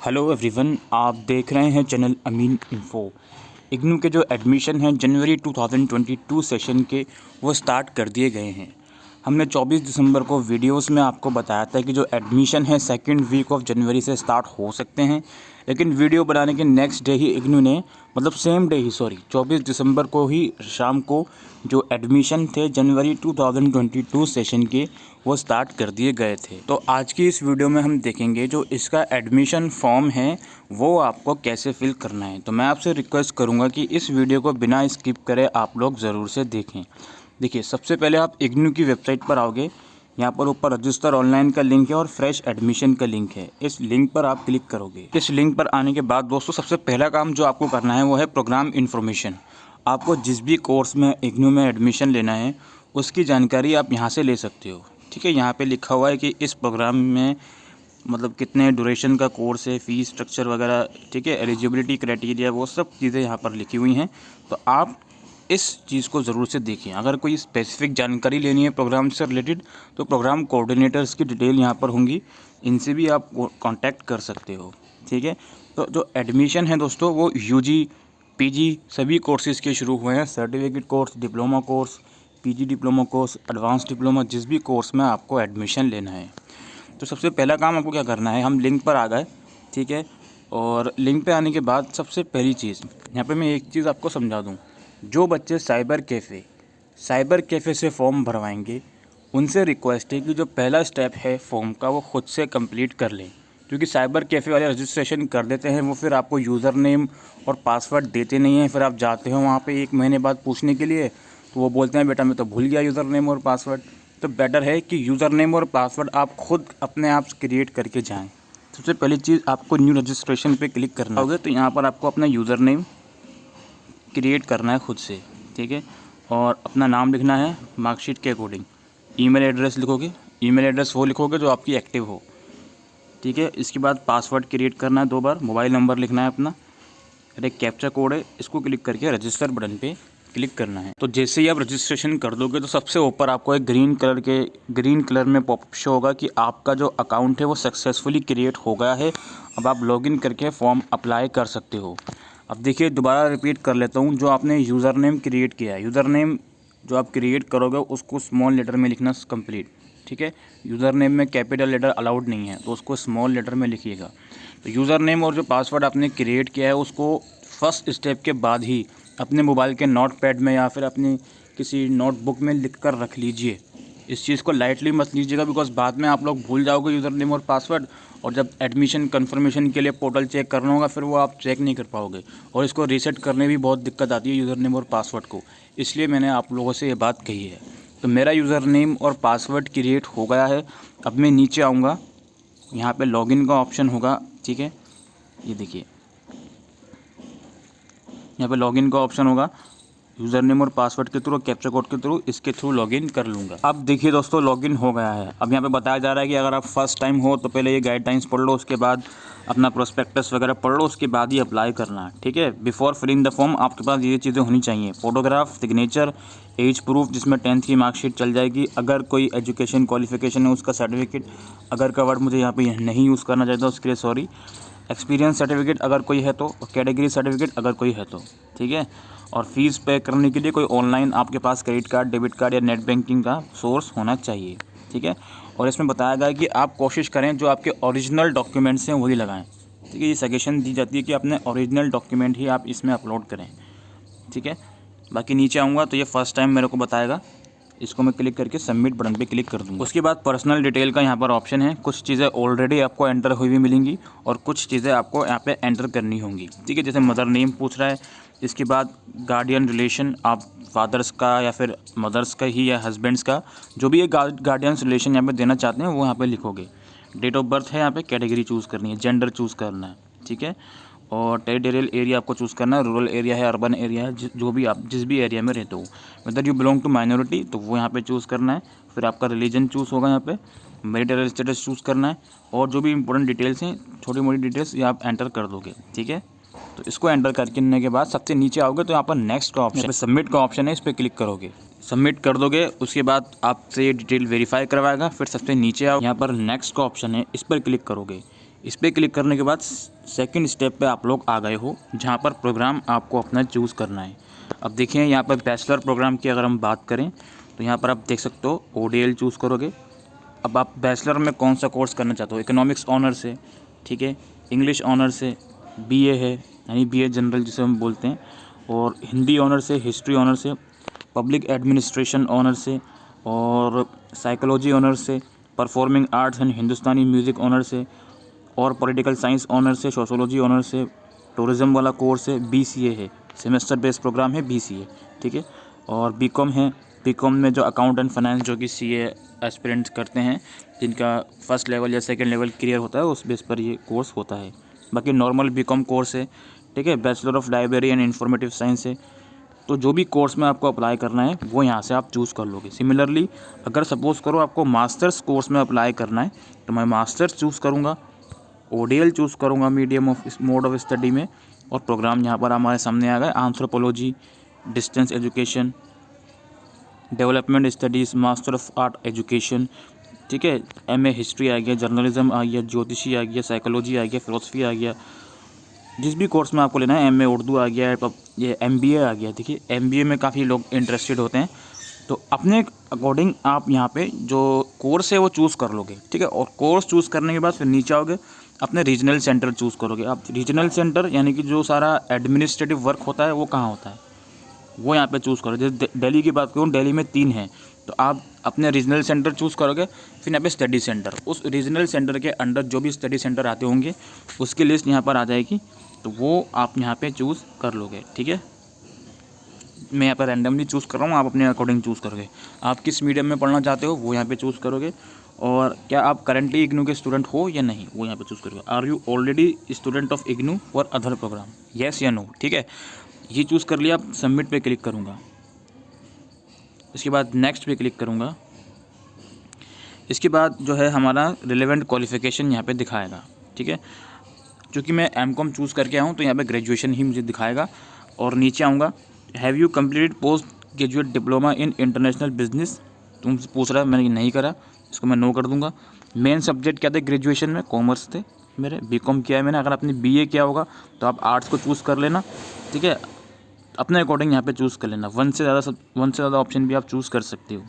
Hello everyone, आप देख रहे हैं चैनल अमीन इन्फो। इग्नू के जो एडमिशन हैं जनवरी 2022 सेशन के वो स्टार्ट कर दिए गए हैं। हमने 24 दिसंबर को वीडियोस में आपको बताया था कि जो एडमिशन है सेकंड वीक ऑफ जनवरी से स्टार्ट हो सकते हैं, लेकिन वीडियो बनाने के नेक्स्ट डे ही इग्नू ने सेम डे ही 24 दिसंबर को ही शाम को जो एडमिशन थे जनवरी 2022 सेशन के वो स्टार्ट कर दिए गए थे। तो आज की इस वीडियो में हम देखेंगे जो इसका एडमिशन फॉर्म है वो आपको कैसे फिल करना है। तो मैं आपसे रिक्वेस्ट करूंगा कि इस वीडियो को बिना स्किप करे आप लोग ज़रूर से देखें। देखिए, सबसे पहले आप इग्नू की वेबसाइट पर आओगे। यहाँ पर ऊपर रजिस्टर ऑनलाइन का लिंक है और फ्रेश एडमिशन का लिंक है। इस लिंक पर आप क्लिक करोगे। इस लिंक पर आने के बाद दोस्तों सबसे पहला काम जो आपको करना है वो है प्रोग्राम इन्फॉर्मेशन। आपको जिस भी कोर्स में इग्नू में एडमिशन लेना है उसकी जानकारी आप यहाँ से ले सकते हो। ठीक है, यहाँ पे लिखा हुआ है कि इस प्रोग्राम में कितने ड्यूरेशन का कोर्स है, फ़ीस स्ट्रक्चर वगैरह, ठीक है, एलिजिबिलिटी क्राइटेरिया, वो सब चीज़ें यहाँ पर लिखी हुई हैं। तो आप इस चीज़ को ज़रूर से देखें। अगर कोई स्पेसिफिक जानकारी लेनी है प्रोग्राम से रिलेटेड तो प्रोग्राम कोऑर्डिनेटर्स की डिटेल यहाँ पर होंगी, इनसे भी आप कांटेक्ट कर सकते हो। ठीक है, तो जो एडमिशन है दोस्तों वो यूजी पीजी सभी कोर्सेज़ के शुरू हुए हैं। Certificate course, diploma course, PG diploma course, advance diploma, जिस भी कोर्स में आपको एडमिशन लेना है। तो सबसे पहला काम आपको क्या करना है, हम लिंक पर आ गए। ठीक है, और लिंक पे आने के बाद सबसे पहली चीज़ यहाँ पे मैं एक चीज़ आपको समझा दूँ। जो बच्चे साइबर कैफ़े से फॉर्म भरवाएंगे उनसे रिक्वेस्ट है कि जो पहला स्टेप है फॉर्म का वो खुद से कंप्लीट कर लें, क्योंकि साइबर कैफ़े वाले रजिस्ट्रेशन कर देते हैं, वो फिर आपको यूज़र नेम और पासवर्ड देते नहीं हैं। फिर आप जाते हो वहाँ पे 1 महीने बाद पूछने के लिए तो वो बोलते हैं बेटा मैं तो भूल गया यूज़र नेम और पासवर्ड। तो बेटर है कि यूज़र नेम और पासवर्ड आप खुद अपने आप क्रिएट करके जाएँ। सबसे पहली चीज़ आपको न्यू रजिस्ट्रेशन पे क्लिक करना होगा। तो यहाँ पर आपको अपना यूज़र नेम क्रिएट करना है खुद से। ठीक है, और अपना नाम लिखना है मार्कशीट के अकॉर्डिंग। ईमेल एड्रेस लिखोगे, ईमेल एड्रेस वो लिखोगे जो आपकी एक्टिव हो। ठीक है, इसके बाद पासवर्ड क्रिएट करना है 2 बार, मोबाइल नंबर लिखना है अपना, और एक कैप्चा कोड है, इसको क्लिक करके रजिस्टर बटन पे क्लिक करना है। तो जैसे ही आप रजिस्ट्रेशन कर दोगे तो सबसे ऊपर आपको एक ग्रीन कलर में पॉपअप शो होगा कि आपका जो अकाउंट है वो सक्सेसफुली क्रिएट हो गया है। अब आप लॉगिन करके फॉर्म अप्लाई कर सकते हो। अब देखिए, दोबारा रिपीट कर लेता हूँ। जो आपने यूज़र नेम क्रिएट किया है, यूज़र नेम जो आप क्रिएट करोगे उसको स्मॉल लेटर में लिखना कंप्लीट। ठीक है, यूज़र नेम में कैपिटल लेटर अलाउड नहीं है तो उसको स्मॉल लेटर में लिखिएगा। तो यूज़र नेम और जो पासवर्ड आपने क्रिएट किया है उसको फर्स्ट स्टेप के बाद ही अपने मोबाइल के नोटपैड में या फिर अपनी किसी नोटबुक में लिख कर रख लीजिए। इस चीज़ को लाइटली मत लीजिएगा, बिकॉज बाद में आप लोग भूल जाओगे यूज़र नेम और पासवर्ड, और जब एडमिशन कंफर्मेशन के लिए पोर्टल चेक करना होगा फिर वो आप चेक नहीं कर पाओगे, और इसको रीसेट करने भी बहुत दिक्कत आती है यूज़र नेम और पासवर्ड को। इसलिए मैंने आप लोगों से ये बात कही है। तो मेरा यूज़र नेम और पासवर्ड क्रिएट हो गया है। अब मैं नीचे आऊँगा, यहाँ पर लॉगिन का ऑप्शन होगा। ठीक है, ये देखिए यहाँ पे लॉगिन का ऑप्शन होगा। यूज़र नेम और पासवर्ड के थ्रू, कैप्चा कोड के थ्रू, इसके थ्रू लॉगिन कर लूँगा। अब देखिए दोस्तों, लॉगिन हो गया है। अब यहाँ पे बताया जा रहा है कि अगर आप फर्स्ट टाइम हो तो पहले ये गाइडलाइंस पढ़ लो, उसके बाद अपना प्रोस्पेक्टस वगैरह पढ़ लो, उसके बाद ही अप्लाई करना है। ठीक है, बिफोर फिलिंग द फॉर्म आपके पास ये चीज़ें होनी चाहिए: फोटोग्राफ, सिग्नेचर, एज प्रूफ जिसमें 10th की मार्कशीट चल जाएगी, अगर कोई एजुकेशन क्वालिफिकेशन है उसका सर्टिफिकेट, अगर का वर्ड मुझे यहाँ पर नहीं यूज़ करना चाहता उसके लिए सॉरी, एक्सपीरियंस सर्टिफिकेट अगर कोई है तो, कैटेगरी सर्टिफिकेट अगर कोई है तो। ठीक है, और फीस पे करने के लिए कोई ऑनलाइन आपके पास क्रेडिट कार्ड, डेबिट कार्ड या नेट बैंकिंग का सोर्स होना चाहिए। ठीक है, और इसमें बताया गया है कि आप कोशिश करें जो आपके ओरिजिनल डॉक्यूमेंट्स हैं वही लगाएं। ठीक है, ये सजेशन दी जाती है कि अपने ओरिजिनल डॉक्यूमेंट ही आप इसमें अपलोड करें। ठीक है, बाकी नीचे आऊँगा तो ये फर्स्ट टाइम मेरे को बताएगा, इसको मैं क्लिक करके सबमिट बटन पे क्लिक कर दूँगा। उसके बाद पर्सनल डिटेल का यहाँ पर ऑप्शन है। कुछ चीज़ें ऑलरेडी आपको एंटर हुई हुई मिलेंगी और कुछ चीज़ें आपको यहाँ पे एंटर करनी होंगी। ठीक है, जैसे मदर नेम पूछ रहा है, इसके बाद गार्डियन रिलेशन, आप फादर्स का या फिर मदर्स का ही या हस्बैंड्स का, जो भी ये गार्डियंस रिलेशन यहाँ पे देना चाहते हैं वो यहाँ पे लिखोगे। डेट ऑफ बर्थ है, यहाँ पे कैटेगरी चूज़ करनी है, जेंडर चूज़ करना है। ठीक है, और टेरिटोरियल एरिया आपको चूज़ करना है, रूरल एरिया है, अर्बन एरिया है, जो भी आप जिस भी एरिया में रहते हो। Whether you belong to minority तो वो यहाँ पे चूज़ करना है। फिर आपका रिलीजन चूज़ होगा, यहाँ पे मैरिटल स्टेटस चूज़ करना है, और जो भी इंपॉर्टेंट डिटेल्स हैं, छोटी मोटी डिटेल्स ये आप एंटर कर दोगे। ठीक है, तो इसको एंटर करने के बाद सबसे नीचे आओगे तो यहाँ पर नेक्स्ट का ऑप्शन, सबमिट का ऑप्शन है, इस पर क्लिक करोगे, सबमिट कर दोगे। उसके बाद आपसे ये डिटेल वेरीफाई करवाएगा। फिर सबसे नीचे आओ, यहाँ पर नेक्स्ट का ऑप्शन है, इस पर क्लिक करोगे। इस पर क्लिक करने के बाद सेकंड स्टेप पे आप लोग आ गए हो, जहाँ पर प्रोग्राम आपको अपना चूज़ करना है। अब देखिए यहाँ पर बैचलर प्रोग्राम की अगर हम बात करें तो यहाँ पर आप देख सकते हो ODL चूज़ करोगे। अब आप बैचलर में कौन सा कोर्स करना चाहते हो, इकोनॉमिक्स ऑनर से, ठीक है, इंग्लिश ऑनर से, BA है यानी BA जनरल जिसे हम बोलते हैं, और हिंदी ऑनर से, हिस्ट्री ऑनर से, पब्लिक एडमिनिस्ट्रेशन ऑनर से, और साइकोलॉजी ऑनर से, performing arts and Hindustani music honour से, और पॉलिटिकल साइंस ऑनर से, सोशोलॉजी ऑनर से, टूरिज़्म वाला कोर्स है, BCA है, सेमेस्टर बेस्ड प्रोग्राम है BCA, ठीक है, और BCom है। BCom में जो अकाउंट एंड फाइनेंस जो कि CA एस्पिरेंट्स करते हैं, जिनका फर्स्ट लेवल या सेकंड लेवल क्लियर होता है, उस बेस पर ये कोर्स होता है। बाकी नॉर्मल BCom कोर्स है, ठीक है। Bachelor of library and informative science है। तो जो भी कोर्स में आपको अप्लाई करना है वो यहाँ से आप चूज़ कर लोगे। सिमिलरली अगर सपोज़ करो आपको मास्टर्स कोर्स में अप्लाई करना है तो मैं मास्टर्स चूज़ करूँगा, ODL चूज़ करूँगा medium of mode of study में, और प्रोग्राम यहाँ पर हमारे सामने आ गए, anthropology, distance education, development studies, master of art education, ठीक है, MA हिस्ट्री आ गया, जर्नलिज्म आ गया, ज्योतिषी आ गया, साइकोलॉजी आ गया, फिलोसफी आ गया। जिस भी कोर्स में आपको लेना है, MA उर्दू आ गया, ये MBA आ गया। देखिए MBA में काफ़ी लोग इंटरेस्टेड होते हैं, तो अपने अकॉर्डिंग आप यहाँ पे जो कोर्स है वो चूज़ कर लोगे, ठीक है। और कोर्स चूज़ करने के बाद फिर नीचे आओगे, अपने रीजनल सेंटर चूज़ करोगे। आप रीजनल सेंटर यानी कि जो सारा एडमिनिस्ट्रेटिव वर्क होता है वो कहाँ होता है वो यहाँ पे चूज़ करो। जैसे दिल्ली की बात करूँ, दिल्ली में 3 हैं, तो आप अपने रीजनल सेंटर चूज़ करोगे। फिर यहाँ पे स्टडी सेंटर, उस रीजनल सेंटर के अंडर जो भी स्टडी सेंटर आते होंगे उसकी लिस्ट यहाँ पर आ जाएगी, तो वो आप यहाँ पे चूज़ कर लोगे, ठीक है। मैं यहाँ पर रैंडमली चूज़ कर रहा हूँ, आप अपने अकॉर्डिंग चूज़ करोगे। आप किस मीडियम में पढ़ना चाहते हो वो यहाँ पे चूज़ करोगे, और क्या आप करंटली इग्नू के स्टूडेंट हो या नहीं वो यहाँ पे चूज़ करोगे। Are you already student of IGNOU for other programme, yes या नो, ठीक है। ये चूज़ कर लिया, आप सबमिट पे क्लिक करूँगा। इसके बाद नेक्स्ट पे क्लिक करूँगा। इसके बाद जो है हमारा रिलेवेंट क्वालिफ़िकेशन यहाँ पे दिखाएगा, ठीक है। क्योंकि मैं MCOM चूज़ करके आया हूँ तो यहाँ पे ग्रेजुएशन ही मुझे दिखाएगा। और नीचे आऊँगा, have you completed post graduate diploma in international business, तुमसे पूछ रहा है, मैंने नहीं करा, इसको मैं नो कर दूँगा। मेन सब्जेक्ट क्या थे ग्रेजुएशन में, कॉमर्स थे मेरे, BCom किया है मैंने। अगर आपने BA किया होगा तो आप आर्ट्स को चूज़ कर लेना, ठीक है। अपने अकॉर्डिंग यहाँ पे चूज़ कर लेना, वन से ज़्यादा ऑप्शन भी आप चूज़ कर सकते हो।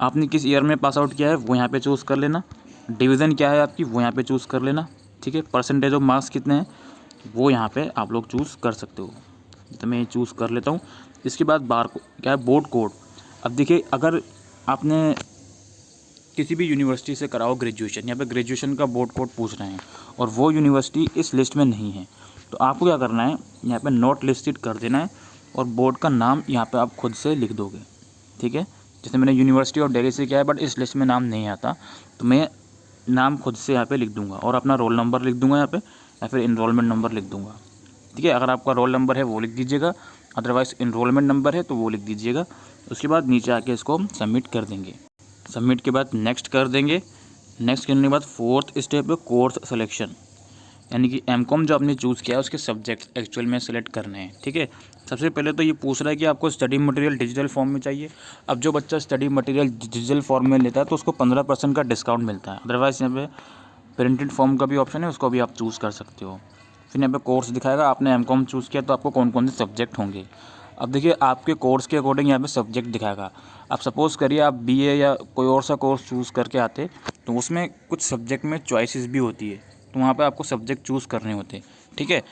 आपने किस ईयर में पास आउट किया है वो यहाँ पे चूज़ कर लेना। डिवीज़न क्या है आपकी वो यहाँ पे चूज़ कर लेना, ठीक है। परसेंटेज ऑफ मार्क्स कितने हैं वो यहाँ पे आप लोग चूज़ कर सकते हो, तो मैं चूज़ कर लेता हूँ। इसके बाद क्या है, बोर्ड कोड। अब देखिए अगर आपने किसी भी यूनिवर्सिटी से कराओ ग्रेजुएशन, यहाँ पे ग्रेजुएशन का बोर्ड कोड पूछ रहे हैं और वो यूनिवर्सिटी इस लिस्ट में नहीं है, तो आपको क्या करना है, यहाँ पे नॉट लिस्टेड कर देना है और बोर्ड का नाम यहाँ पे आप खुद से लिख दोगे, ठीक है। जैसे मैंने यूनिवर्सिटी ऑफ दिल्ली से किया है बट इस लिस्ट में नाम नहीं आता, तो मैं नाम खुद से यहाँ पे लिख दूंगा और अपना रोल नंबर लिख दूंगा यहाँ पे, या फिर इनरोलमेंट नंबर लिख दूंगा, ठीक है। अगर आपका रोल नंबर है वो लिख दीजिएगा, अदरवाइज़ इनरोलमेंट नंबर है तो वो लिख दीजिएगा। उसके बाद नीचे आके इसको हम सबमिट कर देंगे। सबमिट के बाद नेक्स्ट कर देंगे। नेक्स्ट करने के बाद फोर्थ स्टेप है कोर्स सिलेक्शन, यानी कि MCOM जो आपने चूज़ किया है उसके सब्जेक्ट्स एक्चुअल में सेलेक्ट करने हैं, ठीक है। सबसे पहले तो ये पूछ रहा है कि आपको स्टडी मटेरियल डिजिटल फॉर्म में चाहिए। अब जो बच्चा स्टडी मटेरियल डिजिटल फॉर्म में लेता है तो उसको 15% का डिस्काउंट मिलता है। अदरवाइज़ यहाँ पे प्रिंटेड फॉर्म का भी ऑप्शन है, उसको भी आप चूज़ कर सकते हो। फिर यहाँ पे कोर्स दिखाएगा, आपने MCOM चूज़ किया तो आपको कौन कौन से सब्जेक्ट होंगे। अब देखिए आपके कोर्स के अकॉर्डिंग यहाँ पे सब्जेक्ट दिखाएगा। आप सपोज़ करिए आप BA या कोई और सा कोर्स चूज़ करके आते तो उसमें कुछ सब्जेक्ट में चॉइसेस भी होती है, तो वहाँ पे आपको सब्जेक्ट चूज़ करने होते हैं, ठीक है।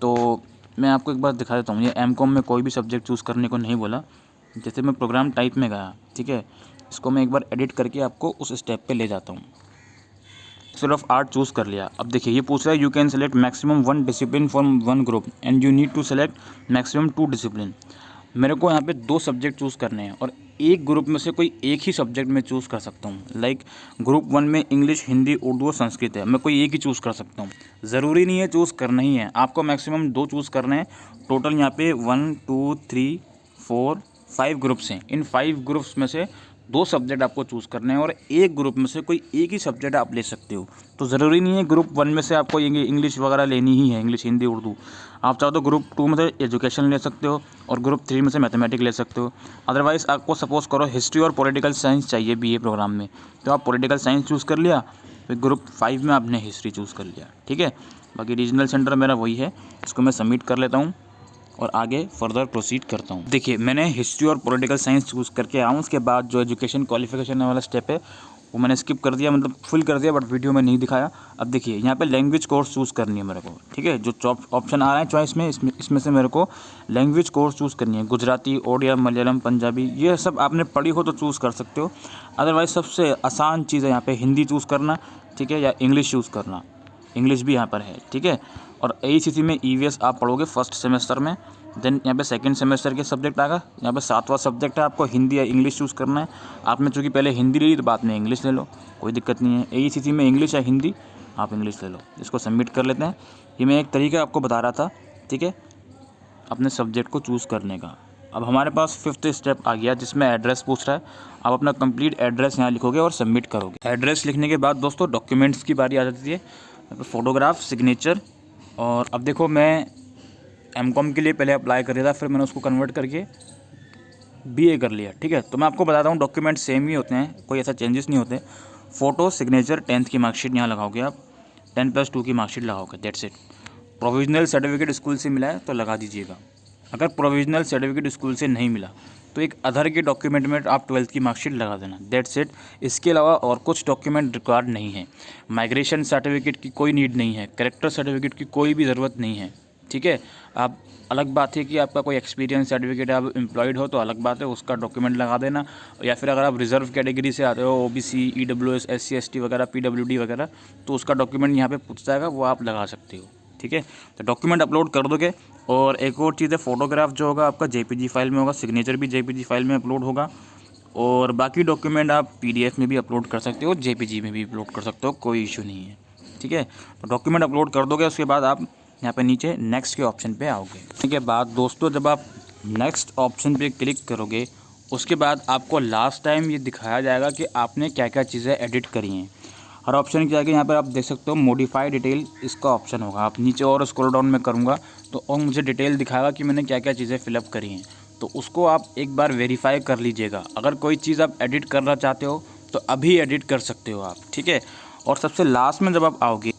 तो मैं आपको एक बार दिखा देता हूँ, ये MCOM में कोई भी सब्जेक्ट चूज़ करने को नहीं बोला। जैसे मैं प्रोग्राम टाइप में गया, ठीक है, इसको मैं एक बार एडिट करके आपको उस स्टेप पे ले जाता हूँ। सिर्फ आर्ट चूज़ कर लिया। अब देखिए ये पूछ रहा है you can select maximum 1 discipline from 1 group and you need to select maximum 2 discipline. मेरे को यहाँ पे 2 सब्जेक्ट चूज़ करने हैं और एक ग्रुप में से कोई एक ही सब्जेक्ट में चूज़ कर सकता हूँ। लाइक ग्रुप 1 में इंग्लिश, हिंदी, उर्दू और संस्कृत है, मैं कोई एक ही चूज़ कर सकता हूँ। ज़रूरी नहीं है चूज़ करना ही है, आपको मैक्सिमम 2 चूज़ करने हैं। टोटल यहाँ पे 1 2 3 4 5 ग्रुप्स हैं। इन 5 ग्रुप्स में से 2 सब्जेक्ट आपको चूज़ करने हैं और एक ग्रुप में से कोई एक ही सब्जेक्ट आप ले सकते हो। तो ज़रूरी नहीं है ग्रुप 1 में से आपको ये इंग्लिश वगैरह लेनी ही है, इंग्लिश, हिंदी, उर्दू। आप चाहो तो ग्रुप 2 में से एजुकेशन ले सकते हो और ग्रुप 3 में से मैथमेटिक्स ले सकते हो। अदरवाइज़ आपको सपोज़ करो हिस्ट्री और पॉलिटिकल साइंस चाहिए BA प्रोग्राम में, तो आप पॉलिटिकल साइंस चूज़ कर लिया फिर ग्रुप 5 में आपने हिस्ट्री चूज़ कर लिया, ठीक है। बाकी रीजनल सेंटर मेरा वही है, इसको मैं सबमिट कर लेता हूँ और आगे फर्दर प्रोसीड करता हूँ। देखिए मैंने हिस्ट्री और पॉलिटिकल साइंस चूज़ करके आया हूँ। उसके बाद जो एजुकेशन क्वालिफिकेशन वाला स्टेप है वो मैंने स्किप कर दिया, मतलब फुल कर दिया, बट वीडियो में नहीं दिखाया। अब देखिए यहाँ पे लैंग्वेज कोर्स चूज़ करनी है मेरे को, ठीक है। जो ऑप्शन आ रहा है चॉइस में, इसमें से मेरे को लैंग्वेज कोर्स चूज़ करनी है। गुजराती, ओडिया, मलयालम, पंजाबी, ये सब आपने पढ़ी हो तो चूज़ कर सकते हो। अदरवाइज सबसे आसान चीज़ है यहाँ पे हिंदी चूज़ करना, ठीक है, या इंग्लिश चूज़ करना। इंग्लिश भी यहाँ पर है, ठीक है। और AECC में EVS आप पढ़ोगे फर्स्ट सेमेस्टर में। देन यहाँ पे सेकंड सेमेस्टर के सब्जेक्ट आएगा, यहाँ पे 7वां सब्जेक्ट है, आपको हिंदी या इंग्लिश चूज़ करना है। आपने चूँकि पहले हिंदी ले ली तो बाद में इंग्लिश ले लो, कोई दिक्कत नहीं है। AECC में इंग्लिश या हिंदी, आप इंग्लिश ले लो। इसको सबमिट कर लेते हैं। ये मैं एक तरीका आपको बता रहा था, ठीक है, अपने सब्जेक्ट को चूज़ करने का। अब हमारे पास 5th स्टेप आ गया जिसमें एड्रेस पूछ रहा है। आप अपना कंप्लीट एड्रेस यहाँ लिखोगे और सबमिट करोगे। एड्रेस लिखने के बाद दोस्तों डॉक्यूमेंट्स की बारी आ जाती है। फ़ोटोग्राफ, सिग्नेचर, और अब देखो मैं MCOM के लिए पहले अप्लाई कर रहा था, फिर मैंने उसको कन्वर्ट करके BA कर लिया, ठीक है। तो मैं आपको बताता हूँ डॉक्यूमेंट सेम ही होते हैं, कोई ऐसा चेंजेस नहीं होते। फ़ोटो, सिग्नेचर, 10th की मार्कशीट यहाँ लगाओगे आप, 10+2 की मार्कशीट लगाओगे, that's it. Provisional certificate school से मिला है तो लगा दीजिएगा। अगर प्रोविजनल सर्टिफिकेट स्कूल से नहीं मिला तो एक अदर के डॉक्यूमेंट में आप 12th की मार्कशीट लगा देना, दैट्स इट। इसके अलावा और कुछ डॉक्यूमेंट रिक्वायर्ड नहीं है। माइग्रेशन सर्टिफिकेट की कोई नीड नहीं है, कैरेक्टर सर्टिफिकेट की कोई भी ज़रूरत नहीं है, ठीक है। आप अलग बात है कि आपका कोई एक्सपीरियंस सर्टिफिकेट है, आप एम्प्लॉयड हो तो अलग बात है, उसका डॉक्यूमेंट लगा देना। या फिर अगर आप रिजर्व कैटेगरी से आते हो, OBC, EWS, SC ST वगैरह, PWD वगैरह, तो उसका डॉक्यूमेंट यहाँ पे पूछ जाएगा, वो आप लगा सकते हो, ठीक है। तो डॉक्यूमेंट अपलोड कर दोगे। और एक और चीज़ है, फ़ोटोग्राफ जो होगा आपका JPG फाइल में होगा, सिग्नेचर भी JPG फाइल में अपलोड होगा, और बाकी डॉक्यूमेंट आप PDF में भी अपलोड कर सकते हो, JPG में भी अपलोड कर सकते हो, कोई इशू नहीं है, ठीक है। तो डॉक्यूमेंट अपलोड कर दोगे, उसके बाद आप यहाँ पे नीचे नेक्स्ट के ऑप्शन पे आओगे। उसके बाद दोस्तों जब आप नेक्स्ट ऑप्शन पे क्लिक करोगे उसके बाद आपको लास्ट टाइम ये दिखाया जाएगा कि आपने क्या क्या चीज़ें एडिट करी हैं। हर ऑप्शन के आगे यहाँ पर आप देख सकते हो मॉडिफाई डिटेल, इसका ऑप्शन होगा। आप नीचे और स्क्रॉल डाउन में करूँगा तो और मुझे डिटेल दिखाएगा कि मैंने क्या क्या चीज़ें फिलअप करी हैं, तो उसको आप एक बार वेरीफाई कर लीजिएगा। अगर कोई चीज़ आप एडिट करना चाहते हो तो अभी एडिट कर सकते हो आप, ठीक है। और सबसे लास्ट में जब आप आओगे,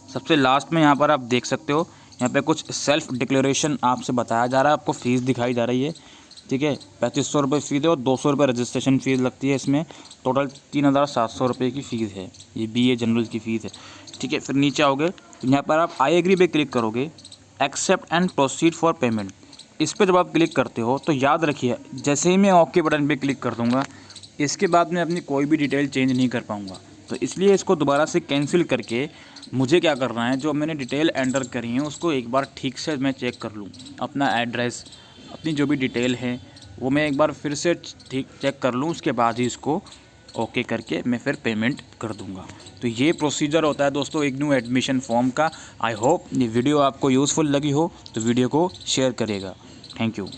सबसे लास्ट में यहाँ पर आप देख सकते हो, यहाँ पे कुछ सेल्फ डिक्लेरेशन आपसे बताया जा रहा है, आपको फ़ीस दिखाई जा रही है, ठीक है। 3500 रुपये फ़ीस है और 200 रुपये रजिस्ट्रेशन फ़ीस लगती है। इसमें टोटल 3700 रुपये की फ़ीस है, ये BA जनरल की फ़ीस है, ठीक है। फिर नीचे आओगे तो यहाँ पर आप आई एग्री पे क्लिक करोगे, accept and proceed for payment, इस पर जब आप क्लिक करते हो तो याद रखिए जैसे ही मैं ओके बटन पर क्लिक कर दूँगा इसके बाद मैं अपनी कोई भी डिटेल चेंज नहीं कर पाऊँगा। तो इसलिए इसको दोबारा से कैंसिल करके मुझे क्या करना है, जो मैंने डिटेल एंटर करी है उसको एक बार ठीक से मैं चेक कर लूँ। अपना एड्रेस, अपनी जो भी डिटेल है वो मैं एक बार फिर से ठीक चेक कर लूँ, उसके बाद ही इसको ओके करके मैं फिर पेमेंट कर दूँगा। तो ये प्रोसीजर होता है दोस्तों इग्नू एडमिशन फॉर्म का। आई होप ये वीडियो आपको यूज़फुल लगी हो तो वीडियो को शेयर करिएगा। Thank you.